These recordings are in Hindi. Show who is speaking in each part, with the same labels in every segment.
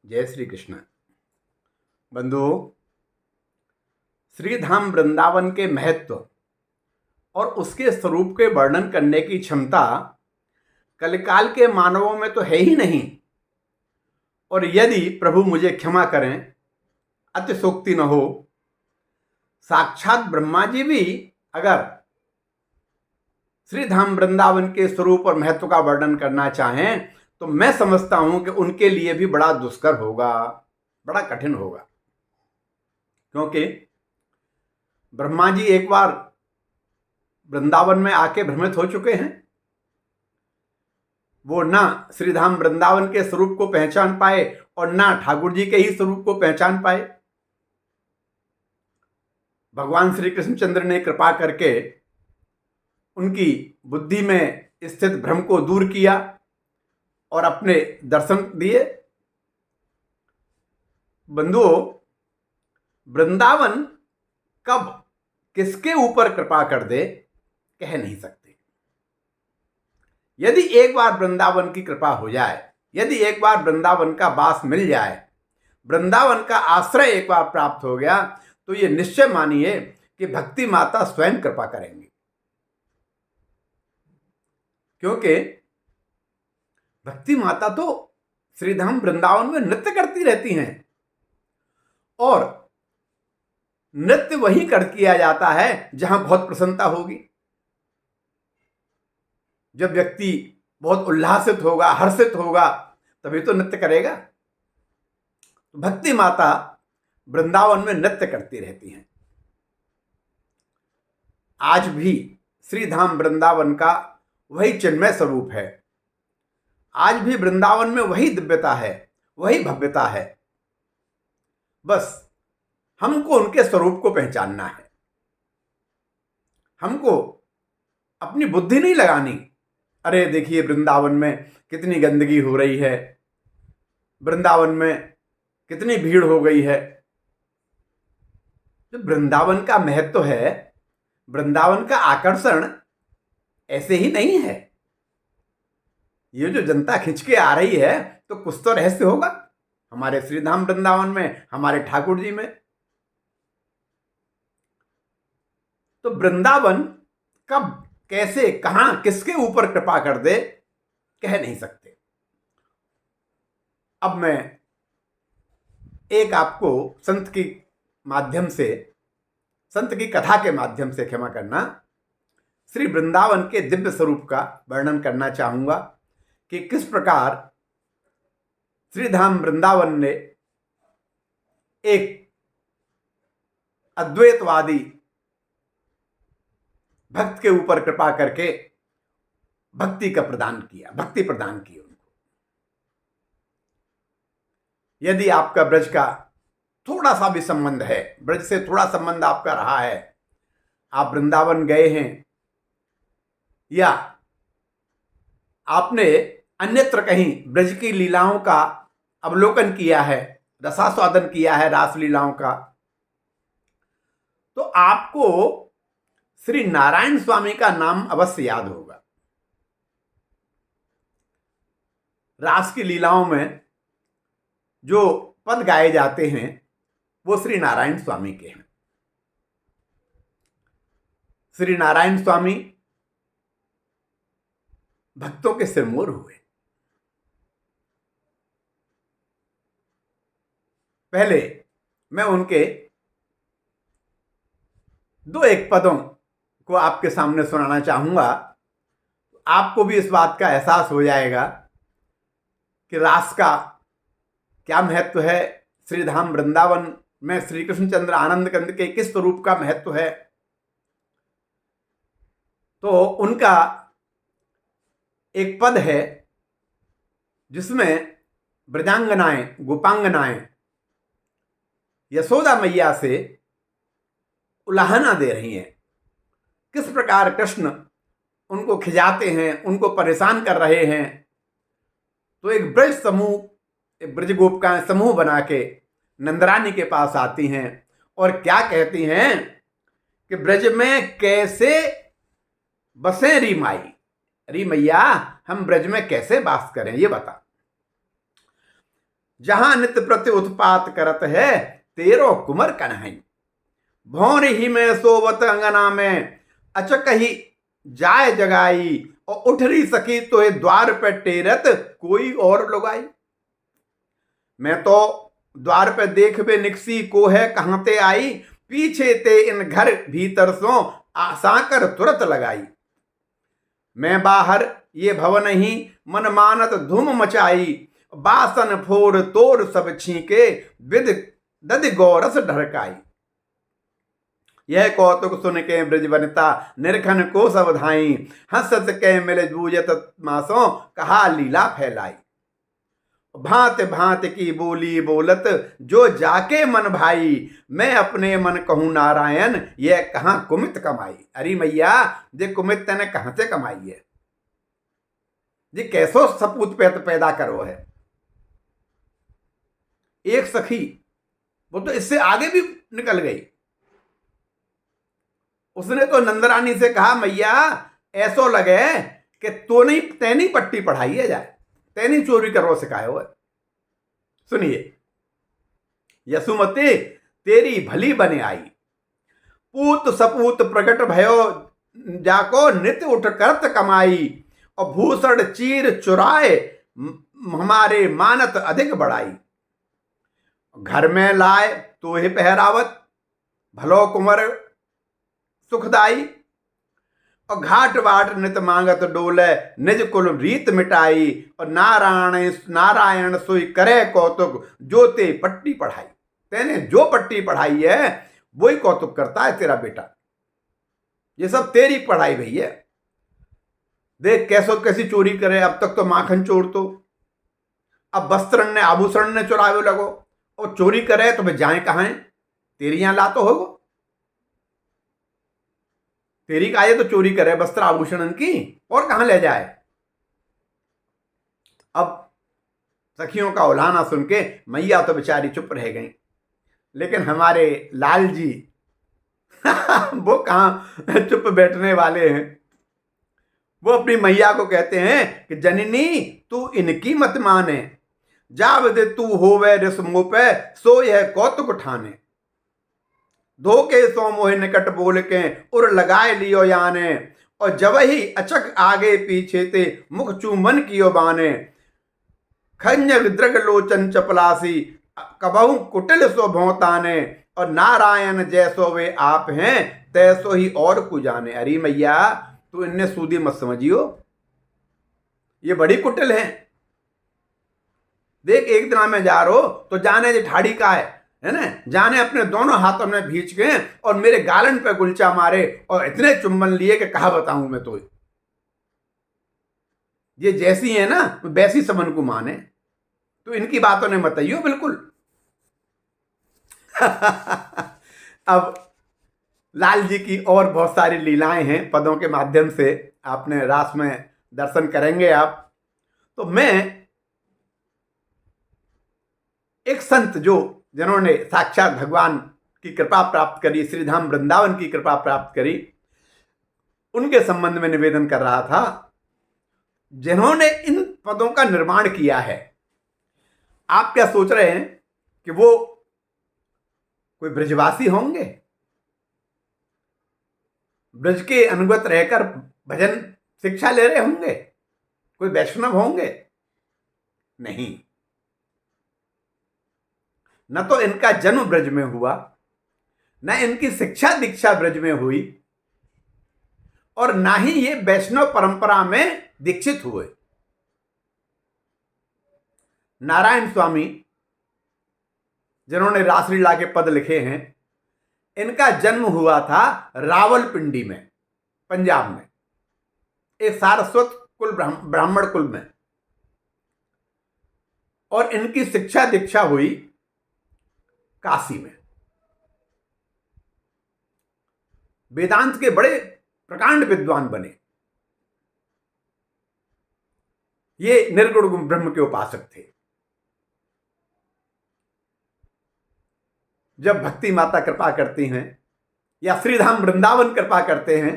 Speaker 1: जय श्री कृष्ण। बंधुओं, श्री धाम वृंदावन के महत्व और उसके स्वरूप के वर्णन करने की क्षमता कलिकाल के मानवों में तो है ही नहीं। और यदि प्रभु मुझे क्षमा करें, अतिशोक्ति न हो, साक्षात ब्रह्मा जी भी अगर श्री धाम वृंदावन के स्वरूप और महत्व का वर्णन करना चाहें तो मैं समझता हूं कि उनके लिए भी बड़ा दुष्कर होगा, बड़ा कठिन होगा। क्योंकि ब्रह्मा जी एक बार वृंदावन में आके भ्रमित हो चुके हैं। वो ना श्रीधाम वृंदावन के स्वरूप को पहचान पाए और ना ठाकुर जी के ही स्वरूप को पहचान पाए। भगवान श्री कृष्णचंद्र ने कृपा करके उनकी बुद्धि में स्थित भ्रम को दूर किया और अपने दर्शन दिए। बंधुओं, वृंदावन कब किसके ऊपर कृपा कर दे कह नहीं सकते। यदि एक बार वृंदावन की कृपा हो जाए, यदि एक बार वृंदावन का वास मिल जाए, वृंदावन का आश्रय एक बार प्राप्त हो गया, तो ये निश्चय मानिए कि भक्ति माता स्वयं कृपा करेंगी। क्योंकि भक्ति माता तो श्रीधाम वृंदावन में नृत्य करती रहती हैं और नृत्य वहीं कर किया जाता है जहां बहुत प्रसन्नता होगी। जब व्यक्ति बहुत उल्लासित होगा, हर्षित होगा, तभी तो नृत्य करेगा। भक्ति माता वृंदावन में नृत्य करती रहती हैं। आज भी श्रीधाम वृंदावन का वही चिन्मय स्वरूप है। आज भी वृंदावन में वही दिव्यता है, वही भव्यता है। बस हमको उनके स्वरूप को पहचानना है। हमको अपनी बुद्धि नहीं लगानी। अरे देखिए, वृंदावन में कितनी गंदगी हो रही है, वृंदावन में कितनी भीड़ हो गई है। जो वृंदावन का महत्व है, वृंदावन का आकर्षण ऐसे ही नहीं है। ये जो जनता खिंच के आ रही है, तो कुछ तो रहस्य होगा हमारे श्रीधाम वृंदावन में, हमारे ठाकुर जी में। तो वृंदावन कब, कैसे, कहां, किसके ऊपर कृपा कर दे कह नहीं सकते। अब मैं एक आपको संत की माध्यम से, संत की कथा के माध्यम से, क्षमा करना, श्री वृंदावन के दिव्य स्वरूप का वर्णन करना चाहूंगा कि किस प्रकार श्रीधाम वृंदावन ने एक अद्वैतवादी भक्त के ऊपर कृपा करके भक्ति का प्रदान किया, भक्ति प्रदान की उनको। यदि आपका ब्रज का थोड़ा सा भी संबंध है, ब्रज से थोड़ा संबंध आपका रहा है, आप वृंदावन गए हैं या आपने अन्यत्र कहीं ब्रज की लीलाओं का अवलोकन किया है, रसास्वादन किया है रास लीलाओं का, तो आपको श्री नारायण स्वामी का नाम अवश्य याद होगा। रास की लीलाओं में जो पद गाए जाते हैं वो श्री नारायण स्वामी के हैं। श्री नारायण स्वामी भक्तों के सिरमौर हुए। पहले मैं उनके दो एक पदों को आपके सामने सुनाना चाहूंगा। आपको भी इस बात का एहसास हो जाएगा कि रास का क्या महत्व है, श्रीधाम वृंदावन में श्री कृष्णचंद्र आनंद कंद के किस स्वरूप का महत्व है। तो उनका एक पद है जिसमें ब्रजांगनाएं, गोपांगनाएं यशोदा मैया से उलाहना दे रही हैं। किस प्रकार कृष्ण उनको खिजाते हैं, उनको परेशान कर रहे हैं। तो एक ब्रज समूह, एक ब्रज गोपिकाएं समूह बना के नंदरानी के पास आती हैं और क्या कहती हैं कि ब्रज में कैसे बसे री माई, री मैया, हम ब्रज में कैसे वास करें ये बता। जहां नित्य प्रति उत्पात करत है, तेरो कुमर कन्हई। भौर ही में सोवत अंगना में, अचक ही जाय जगाई। और उठ रही सकी तो ये द्वार पे टेरत, कोई और लुगाई। मैं तो द्वार पे देख बे निकसी, को है कहां ते आई। पीछे ते इन घर भीतर सो, आसाकर तुरत लगाई। मैं बाहर ये भवन ही, मन मानत धूम मचाई। बासन फोड़ तोड़ सब छीके, विद दधि गौरस ढरकाई। यह कौतुक सुन के ब्रज वनिता, निरखन को सब धाई। हंस हंस के मिले बूझत मासों, कहा लीला फैलाई। भांत भांत की बोली बोलत, जो जाके मन भाई। मैं अपने मन कहूं नारायण, यह कहां कुमित कमाई। अरे मैया, ये कुमित तने कहां से कमाई है? ये कैसो सपूत पैदा करो है। एक सखी, वो तो इससे आगे भी निकल गई। उसने तो नंदरानी से कहा, मैया ऐसो लगे कि तैनी पट्टी पढ़ाई है जाए, तैनी चोरी करो सिखाए हो। सुनिए, यसुमती तेरी भली बने आई। पूत सपूत प्रकट भयो, जाको नित्य उठ करत कमाई। और भूषण चीर चुराए, हमारे मानत अधिक बढ़ाई। घर में लाए तो ही पहरावत, भलो कुंवर सुखदाई। और घाट बाट नित मांगत डोले, निज कुल रीत मिटाई। और नारायण सोई करे कौतुक, जो ते पट्टी पढ़ाई। तेने जो पट्टी पढ़ाई है, वही कौतुक करता है तेरा बेटा। ये सब तेरी पढ़ाई भैया। देख कैसी चोरी करे। अब तक तो माखन चोर तो, अब वस्त्र ने आभूषण ने चुरावे लगो। और चोरी करे तो भाई जाए कहां? तेरी यहां ला तो होगो। तेरी का ये तो चोरी करे वस्त्र आभूषण की, और कहां ले जाए? अब सखियों का उलाना सुन के मैया तो बेचारी चुप रह गई। लेकिन हमारे लाल जी वो कहां चुप बैठने वाले हैं। वो अपनी मैया को कहते हैं कि जननी तू इनकी मत माने, जावदे तू होवे रिस मुँह पे, सो यह कौतुक ठाने। धोके सो मोहे निकट बोल के, उर लगाए लियो याने। और जब ही अचक आगे पीछे ते, मुख चूमन कियो बाने। खंजर द्रग लोचन चपलासी, कबहू कुटिल सो भौताने। और नारायण जैसो वे आप हैं, तैसो ही और को जाने। अरे मैया, तू इन्हें सूदी मत समझियो, ये बड़ी कुटिल है। देख, एक दिन में जा रहो तो जाने जे ठाड़ी का है ना, जाने अपने दोनों हाथों में भींच के और मेरे गालन पे गुलचा मारे और इतने चुम्बन लिए कि कहा बताऊं मैं तो। ये जैसी है ना वैसी सबन को माने, तो इनकी बातों ने मत आइयो बिल्कुल। अब लाल जी की और बहुत सारी लीलाएं हैं पदों के माध्यम से, आपने रास में दर्शन करेंगे आप। तो मैं एक संत जिन्होंने साक्षात भगवान की कृपा प्राप्त करी, श्रीधाम वृंदावन की कृपा प्राप्त करी, उनके संबंध में निवेदन कर रहा था, जिन्होंने इन पदों का निर्माण किया है। आप क्या सोच रहे हैं कि वो कोई ब्रजवासी होंगे, ब्रज के अनुगत रहकर भजन शिक्षा ले रहे होंगे, कोई वैष्णव होंगे? नहीं, न तो इनका जन्म ब्रज में हुआ, न इनकी शिक्षा दीक्षा ब्रज में हुई, और ना ही ये वैष्णव परंपरा में दीक्षित हुए। नारायण स्वामी, जिन्होंने रासलीला के पद लिखे हैं, इनका जन्म हुआ था रावलपिंडी में, पंजाब में, एक सारस्वत कुल ब्राह्मण कुल में। और इनकी शिक्षा दीक्षा हुई काशी में। वेदांत के बड़े प्रकांड विद्वान बने। ये निर्गुण ब्रह्म के उपासक थे। जब भक्ति माता कृपा करती हैं या श्रीधाम वृंदावन कृपा करते हैं,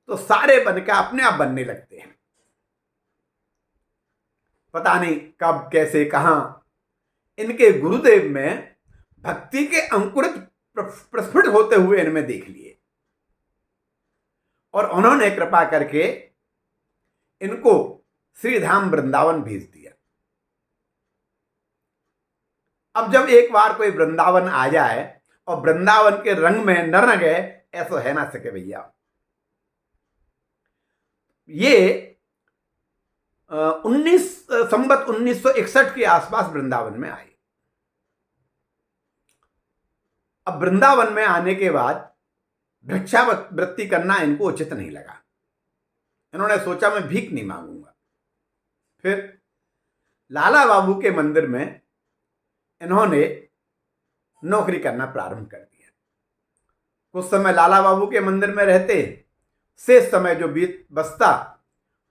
Speaker 1: तो सारे बन के अपने आप बनने लगते हैं। पता नहीं कब कैसे कहां इनके गुरुदेव में भक्ति के अंकुरित प्रस्फुट होते हुए इनमें देख लिए और उन्होंने कृपा करके इनको श्रीधाम वृंदावन भेज दिया। अब जब एक बार कोई वृंदावन आ जाए और वृंदावन के रंग में न रंगे, ऐसा है ना सके भैया। ये 1961 के आसपास वृंदावन में आए। अब वृंदावन में आने के बाद भिक्षावृत्ति करना इनको उचित नहीं लगा। इन्होंने सोचा मैं भीख नहीं मांगूंगा। फिर लाला बाबू के मंदिर में इन्होंने नौकरी करना प्रारंभ कर दिया। कुछ समय लाला बाबू के मंदिर में रहते, शेष समय जो बीत बचता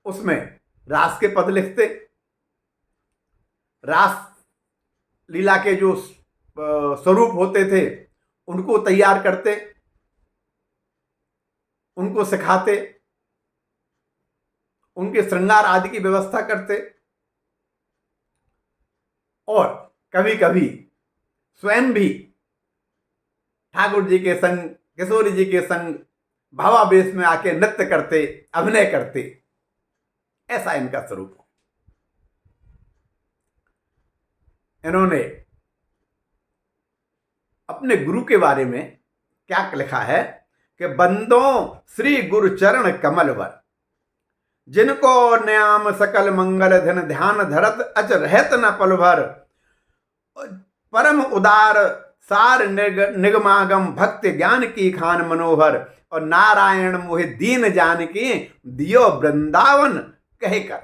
Speaker 1: उसमें रास के पद लिखते, रास लीला के जो स्वरूप होते थे उनको तैयार करते, उनको सिखाते, उनके श्रृंगार आदि की व्यवस्था करते और कभी कभी स्वयं भी ठाकुर जी के संग, किशोरी जी के संग भावावेश में आके नृत्य करते, अभिनय करते। ऐसा इनका स्वरूप है। इन्होंने अपने गुरु के बारे में क्या लिखा है कि बंदो श्री गुरु चरण कमलवर, जिनको न्याम सकल मंगल धन ध्यान धरत अच रहत न पल भर, परम उदार सार निगमागम भक्ति ज्ञान की खान मनोहर, और नारायण मोहि दीन जान की दियो वृंदावन कहकर।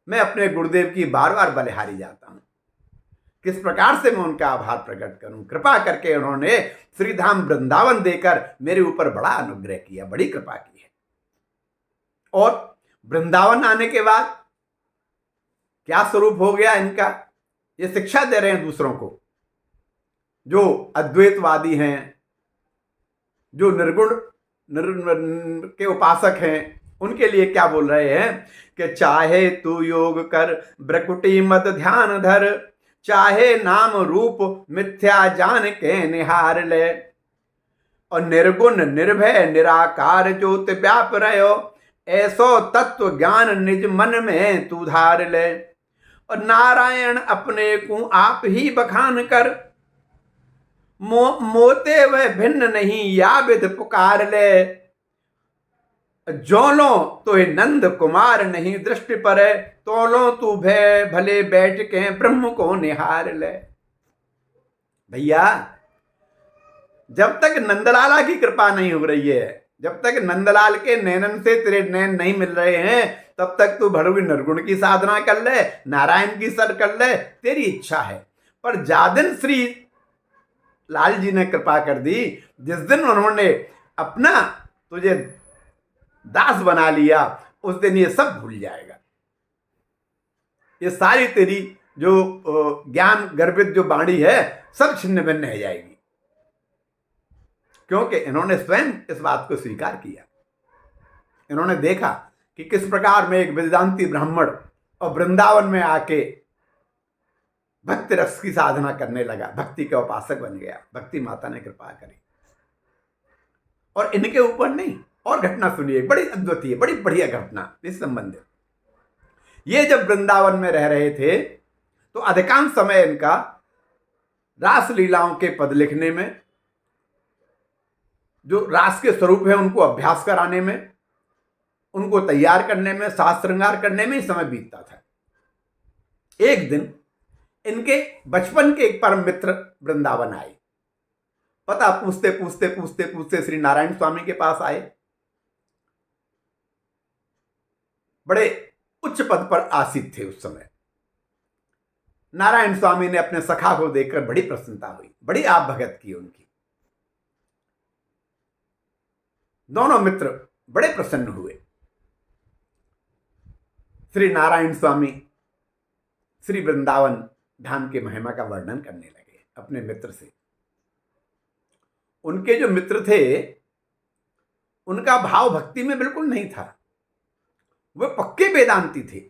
Speaker 1: मैं अपने गुरुदेव की बार बार बलिहारी जाता हूं। किस प्रकार से मैं उनका आभार प्रकट करूं। कृपा करके उन्होंने श्रीधाम वृंदावन देकर मेरे ऊपर बड़ा अनुग्रह किया, बड़ी कृपा की है। और वृंदावन आने के बाद क्या स्वरूप हो गया इनका, ये शिक्षा दे रहे हैं दूसरों को। जो अद्वैतवादी हैं, जो निर्गुण के उपासक हैं, उनके लिए क्या बोल रहे हैं कि चाहे तू योग कर ब्रकुटी मत ध्यान धर, चाहे नाम रूप मिथ्या जान के निहार ले, और निर्गुण निर्भय निराकार ज्योति व्याप रहो, ऐसो तत्व ज्ञान निज मन में तू धार ले, और नारायण अपने को आप ही बखान कर, मोते वह भिन्न नहीं या विध पुकार ले, जोलो तो नंद कुमार नहीं दृष्टि पर, तोलो तू भय भले बैठ के ब्रह्म को निहार ले। भैया जब तक नंदलाला की कृपा नहीं हो रही है, जब तक नंदलाल के नैनन से तेरे नैन नहीं मिल रहे हैं, तब तक तू भड़ोगी निर्गुण की साधना कर ले, नारायण की सर कर ले, तेरी इच्छा है। पर जादिन श्री लाल जी ने कृपा कर दी, जिस दिन उन्होंने अपना तुझे दास बना लिया, उस दिन ये सब भूल जाएगा। ये सारी तेरी जो ज्ञान गर्भित जो वाणी है सब छिन्न भिन्न हो जाएगी, क्योंकि इन्होंने स्वयं इस बात को स्वीकार किया। इन्होंने देखा कि किस प्रकार में एक वेदांती ब्राह्मण और वृंदावन में आके भक्ति रस की साधना करने लगा, भक्ति का उपासक बन गया। भक्ति माता ने कृपा करी। और इनके ऊपर नहीं, और घटना सुनिए, बड़ी अद्वितीय, बड़ी बढ़िया घटना इस संबंधित। ये जब वृंदावन में रह रहे थे तो अधिकांश समय इनका रास लीलाओं के पद लिखने में, जो रास के स्वरूप है उनको अभ्यास कराने में, उनको तैयार करने में, साज श्रृंगार करने में ही समय बीतता था। एक दिन इनके बचपन के एक परम मित्र वृंदावन आए। पता पूछते पूछते पूछते पूछते श्री नारायण स्वामी के पास आए। बड़े उच्च पद पर आसीन थे उस समय। नारायण स्वामी ने अपने सखा को देखकर बड़ी प्रसन्नता हुई, बड़ी आप भगत की उनकी। दोनों मित्र बड़े प्रसन्न हुए। श्री नारायण स्वामी श्री वृंदावन धाम के महिमा का वर्णन करने लगे अपने मित्र से। उनके जो मित्र थे उनका भाव भक्ति में बिल्कुल नहीं था, वे पक्के वेदांती थे।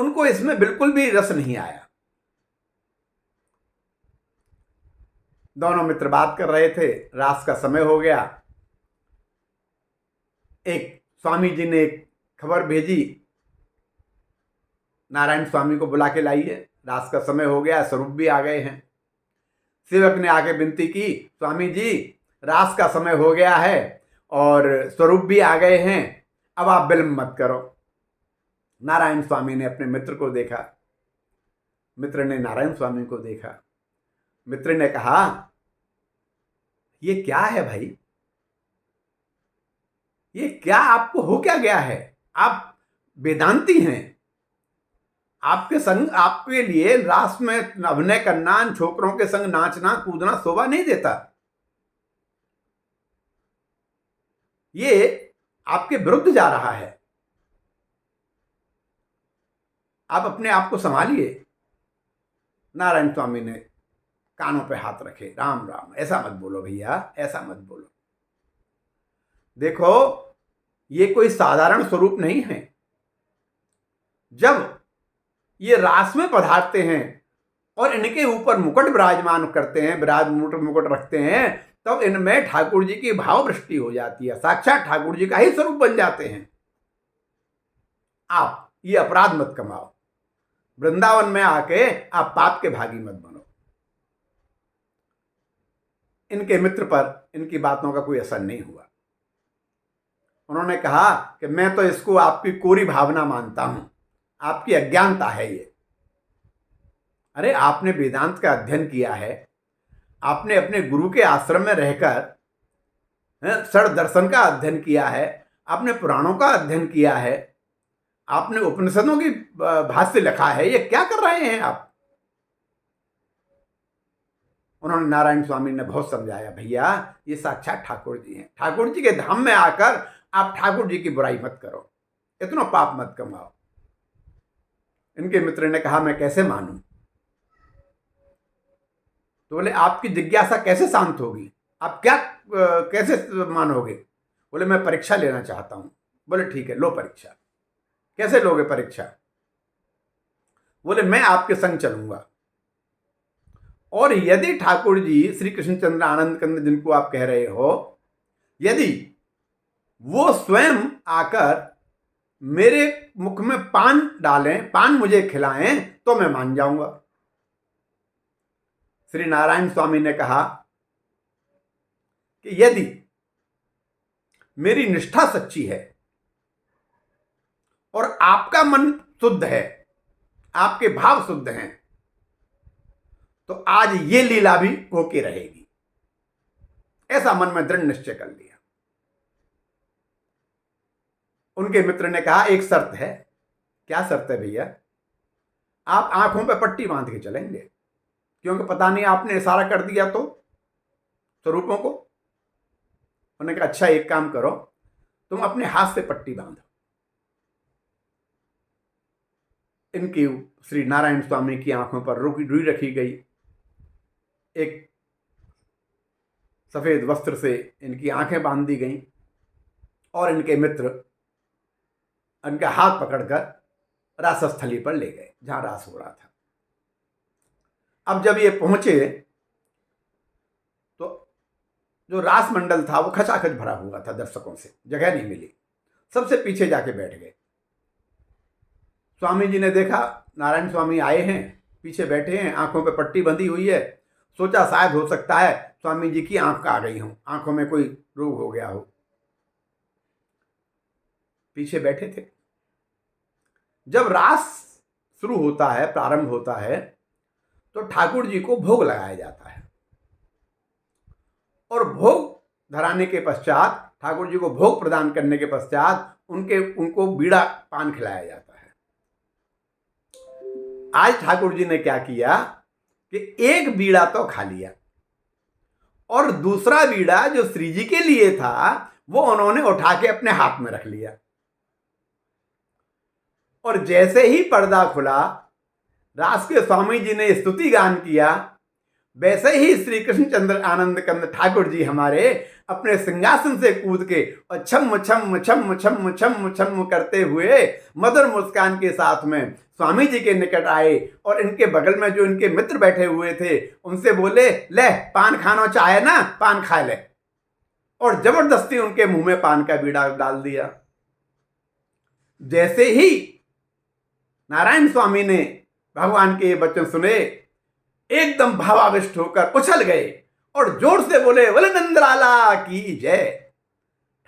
Speaker 1: उनको इसमें बिल्कुल भी रस नहीं आया। दोनों मित्र बात कर रहे थे, रात का समय हो गया। एक स्वामी जी ने एक खबर भेजी, नारायण स्वामी को बुला के लाइए, रात का समय हो गया, स्वरूप भी आ गए हैं। सेवक ने आके विनती की, स्वामी जी रात का समय हो गया है और स्वरूप भी आ गए हैं, अब आप विलंब मत करो। नारायण स्वामी ने अपने मित्र को देखा, मित्र ने नारायण स्वामी को देखा। मित्र ने कहा, ये क्या है भाई, ये क्या आपको हो क्या गया है? आप वेदांती हैं, आपके संग, आपके लिए रास में अभिनय करना, छोकरों के संग नाचना कूदना शोभा नहीं देता। ये आपके विरुद्ध जा रहा है, आप अपने आप को संभालिए। नारायण स्वामी ने कानों पे हाथ रखे, राम राम, ऐसा मत बोलो भैया, ऐसा मत बोलो। देखो, ये कोई साधारण स्वरूप नहीं है। जब ये रास में पधारते हैं और इनके ऊपर मुकुट विराजमान करते हैं, मुकुट रखते हैं, तब इनमें ठाकुर जी की भाव वृष्टि हो जाती है, साक्षात ठाकुर जी का ही स्वरूप बन जाते हैं। आप ये अपराध मत कमाओ, वृंदावन में आके आप पाप के भागी मत बनो। इनके मित्र पर इनकी बातों का कोई असर नहीं हुआ। उन्होंने कहा कि मैं तो इसको आपकी कोरी भावना मानता हूं, आपकी अज्ञानता है ये। अरे आपने वेदांत का अध्ययन किया है, आपने अपने गुरु के आश्रम में रहकर षड दर्शन का अध्ययन किया है, आपने पुराणों का अध्ययन किया है, आपने उपनिषदों की भाष्य लिखा है, ये क्या कर रहे हैं आप? उन्होंने, नारायण स्वामी ने बहुत समझाया, भैया ये साक्षात ठाकुर जी हैं, ठाकुर जी के धाम में आकर आप ठाकुर जी की बुराई मत करो, इतना पाप मत कमाओ। इनके मित्र ने कहा, मैं कैसे मानूं? तो बोले, आपकी जिज्ञासा कैसे शांत होगी, आप क्या कैसे मानोगे? बोले, मैं परीक्षा लेना चाहता हूं। बोले, ठीक है, लो परीक्षा। कैसे लोगे परीक्षा? बोले, मैं आपके संग चलूंगा और यदि ठाकुर जी श्री कृष्णचंद्र आनंद कंद जिनको आप कह रहे हो, यदि वो स्वयं आकर मेरे मुख में पान डालें, पान मुझे खिलाएं, तो मैं मान जाऊंगा। श्री नारायण स्वामी ने कहा कि यदि मेरी निष्ठा सच्ची है और आपका मन शुद्ध है, आपके भाव शुद्ध हैं, तो आज ये लीला भी होके रहेगी। ऐसा मन में दृढ़ निश्चय कर लिया। उनके मित्र ने कहा, एक शर्त है। क्या शर्त है भैया? आप आंखों पे पट्टी बांध के चलेंगे, क्योंकि पता नहीं आपने इशारा कर दिया तो स्वरूपों को। उन्होंने कहा, अच्छा एक काम करो, तुम अपने हाथ से पट्टी बांधो। इनकी श्री नारायण स्वामी की आंखों पर रुई रखी गई, एक सफेद वस्त्र से इनकी आंखें बांध दी गईं और इनके मित्र इनका हाथ पकड़कर रासस्थली पर ले गए, जहां रास हो रहा था। अब जब ये पहुंचे तो जो रास मंडल था वो खचाखच भरा हुआ था दर्शकों से, जगह नहीं मिली, सबसे पीछे जाके बैठ गए। स्वामी जी ने देखा नारायण स्वामी आए हैं, पीछे बैठे हैं, आंखों पे पट्टी बंधी हुई है। सोचा शायद हो सकता है स्वामी जी की आंख आ गई हो, आंखों में कोई रोग हो गया हो। पीछे बैठे थे। जब रास शुरू होता है, प्रारंभ होता है, तो ठाकुर जी को भोग लगाया जाता है और भोग धराने के पश्चात, ठाकुर जी को भोग प्रदान करने के पश्चात उनको बीड़ा पान खिलाया जाता है। आज ठाकुर जी ने क्या किया कि एक बीड़ा तो खा लिया और दूसरा बीड़ा जो श्री जी के लिए था वो उन्होंने उठा के अपने हाथ में रख लिया। और जैसे ही पर्दा खुला, रास के स्वामी जी ने स्तुति गान किया, वैसे ही श्री कृष्णचंद्र आनंद कंद ठाकुर जी हमारे अपने सिंहासन से कूद के और छम छम छम छम छम छम करते हुए मधुर मुस्कान के साथ में स्वामी जी के निकट आए और इनके बगल में जो इनके मित्र बैठे हुए थे उनसे बोले, ले पान खाना चाहे ना, पान खा ले। और जबरदस्ती उनके मुंह में पान का बीड़ा डाल दिया। जैसे ही नारायण स्वामी ने भगवान के ये वचन सुने, एकदम भावाविष्ट होकर उछल गए और जोर से बोले, बोले नंदलाला की जय,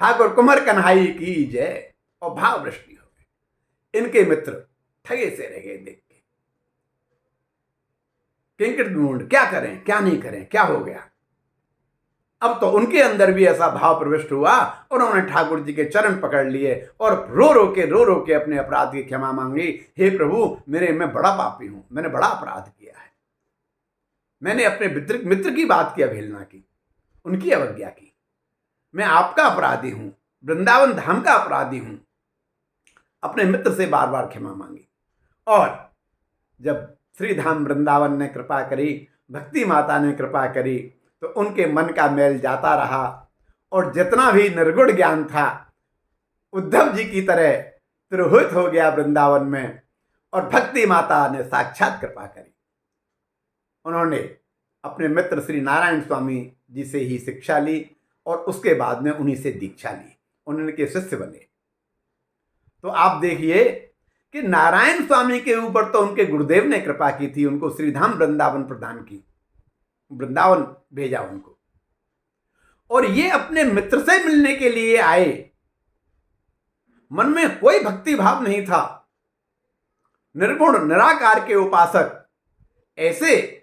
Speaker 1: ठाकुर कुंवर कन्हई की जय। और भाववृष्टि हो गई। इनके मित्र ठगे से रह गए देख के, किंकित ढूंढ, क्या करें क्या नहीं करें, क्या हो गया। अब तो उनके अंदर भी ऐसा भाव प्रविष्ट हुआ और उन्होंने ठाकुर जी के चरण पकड़ लिए और रो रो के अपने अपराध की क्षमा मांगी। हे प्रभु, मैं बड़ा पापी हूं, मैंने बड़ा अपराध किया है। मैंने अपने मित्र की बात की अवहेलना की, उनकी अवज्ञा की। मैं आपका अपराधी हूं, वृंदावन धाम का अपराधी हूं। अपने मित्र से बार बार क्षमा मांगी। और जब श्री धाम वृंदावन ने कृपा करी, भक्ति माता ने कृपा करी, तो उनके मन का मैल जाता रहा और जितना भी निर्गुण ज्ञान था उद्धव जी की तरह तिरोहित हो गया वृंदावन में। और भक्ति माता ने साक्षात कृपा करी। उन्होंने अपने मित्र श्री नारायण स्वामी जी से ही शिक्षा ली और उसके बाद में उन्हीं से दीक्षा ली, उनके शिष्य बने। तो आप देखिए कि नारायण स्वामी के ऊपर तो उनके गुरुदेव ने कृपा की थी, उनको श्रीधाम वृंदावन प्रदान की, वृंदावन भेजा उनको। और ये अपने मित्र से मिलने के लिए आए, मन में कोई भक्ति भाव नहीं था, निर्गुण निराकार के उपासक ऐसे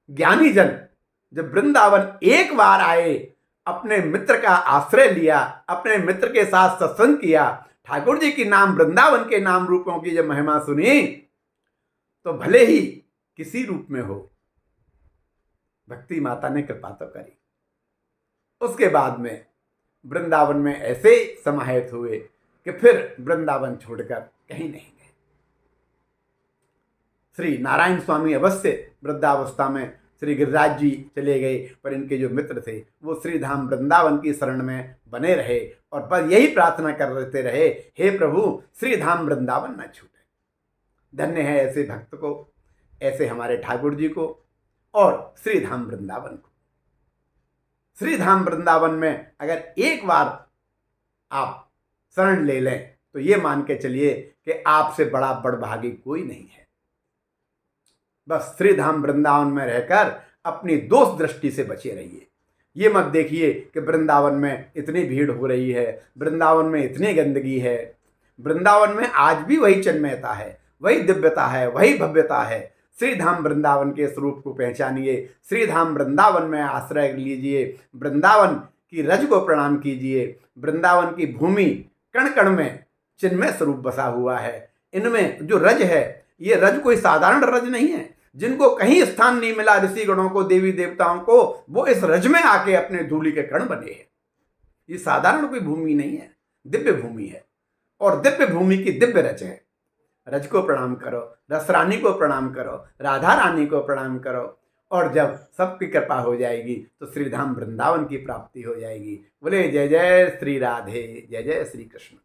Speaker 1: ज्ञानी जन जब वृंदावन एक बार आए, अपने मित्र का आश्रय लिया, अपने मित्र के साथ सत्संग किया, ठाकुर जी की नाम वृंदावन के नाम रूपों की जब महिमा सुनी, तो भले ही किसी रूप में हो, भक्ति माता ने कृपा तो करी। उसके बाद में वृंदावन में ऐसे समाहित हुए कि फिर वृंदावन छोड़कर कहीं नहीं गए। श्री नारायण स्वामी अवश्य वृद्धावस्था में श्री गिरिराज जी चले गए, पर इनके जो मित्र थे वो श्रीधाम वृंदावन की शरण में बने रहे और बस यही प्रार्थना करते रहे, हे प्रभु श्रीधाम वृंदावन न छूटे। धन्य है ऐसे भक्त को, ऐसे हमारे ठाकुर जी को और श्रीधाम वृंदावन को। श्रीधाम वृंदावन में अगर एक बार आप शरण ले लें तो ये मान के चलिए कि आपसे बड़ा बड़भागी कोई नहीं है। बस श्रीधाम वृंदावन में रहकर अपनी दोष दृष्टि से बचे रहिए। ये मत देखिए कि वृंदावन में इतनी भीड़ हो रही है, वृंदावन में इतनी गंदगी है। वृंदावन में आज भी वही चिन्मयता है, वही दिव्यता है, वही भव्यता है। श्रीधाम वृंदावन के स्वरूप को पहचानिए, श्रीधाम वृंदावन में आश्रय लीजिए, वृंदावन की रज को प्रणाम कीजिए। वृंदावन की भूमि कण कण में चिन्मय स्वरूप बसा हुआ है। इनमें जो रज है, ये रज कोई साधारण रज नहीं है। जिनको कहीं स्थान नहीं मिला ऋषि गणों को, देवी देवताओं को, वो इस रज में आके अपने धूलि के कण बने हैं। ये साधारण कोई भूमि नहीं है, दिव्य भूमि है और दिव्य भूमि की दिव्य रज है। रज को प्रणाम करो, रस रानी को प्रणाम करो, राधा रानी को प्रणाम करो और जब सबकी कृपा हो जाएगी तो श्रीधाम वृंदावन की प्राप्ति हो जाएगी। बोले जय जय श्री राधे, जय जय श्री कृष्ण।